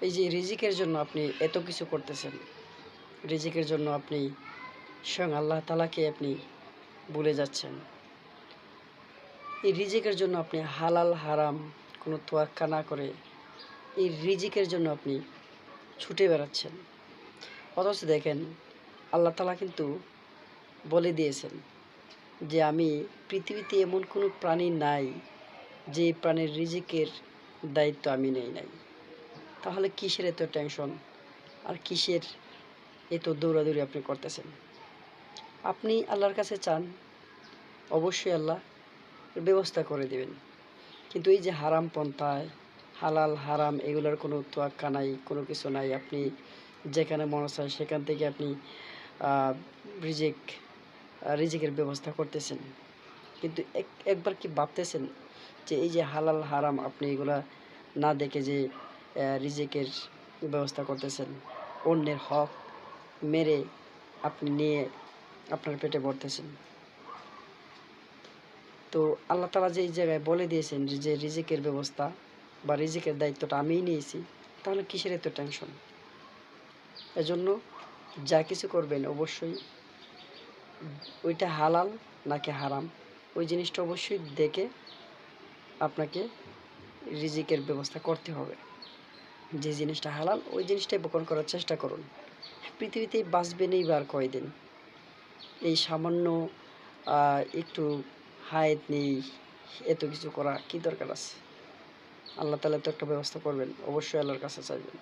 এই যে রিজিকের জন্য আপনি এত কিছু করতেছেন, রিজিকের জন্য আপনি স্বয়ং আল্লাহ তাআলাকে আপনি ভুলে যাচ্ছেন। এই রিজিকের জন্য আপনি হালাল হারাম কোনো তোয়াক্কা না করে এই রিজিকের জন্য আপনি ছুটে বেড়াচ্ছেন। অথচ দেখেন আল্লাহ তাআলা কিন্তু বলে দিয়েছেন যে আমি পৃথিবীতে এমন কোনো প্রাণী নাই যে প্রাণীর রিজিকের দায়িত্ব আমি নেই নাই। তাহলে কিসের এত টেনশন আর কিসের এত দৌড়াদৌড়ি আপনি করতেছেন? আপনি আল্লাহর কাছে চান, অবশ্যই আল্লাহ ব্যবস্থা করে দিবেন। কিন্তু এই যে হারাম পন্থায় হালাল হারাম এগুলোর কোনো তোয়াক্কা নাই, কোনো কিছু নাই। আপনি যেখানে মনে চায় সেখান থেকে আপনি রিজিক রিজিকের ব্যবস্থা করতেছেন। কিন্তু একবার কি ভাবতেছেন যে এই যে হালাল হারাম আপনি এগুলা না দেখে যে রিজিকের ব্যবস্থা করতেছেন, অন্যের হক মেরে আপনি নিয়ে আপনার পেটে ভরতেছেন। তো আল্লাহ তাআলা যে এই জায়গায় বলে দিয়েছেন যে রিজিকের ব্যবস্থা বা রিজিকের দায়িত্বটা আমিই নিয়েছি, তাহলে কিসের এত টেনশন? এজন্য যা কিছু করবেন অবশ্যই ওইটা হালাল নাকি হারাম ওই জিনিসটা অবশ্যই দেখে আপনাকে রিজিকের ব্যবস্থা করতে হবে। যে জিনিসটা হালাল ওই জিনিসটাই বপন করার চেষ্টা করুন। পৃথিবীতে বাঁচবেনই বা আর কয়দিন? এই সামান্য একটু হায়াত নেই, এত কিছু করা কি দরকার আছে? আল্লাহ তাআলা তো একটা ব্যবস্থা করবেন, অবশ্যই আল্লাহর কাছে চাইবেন।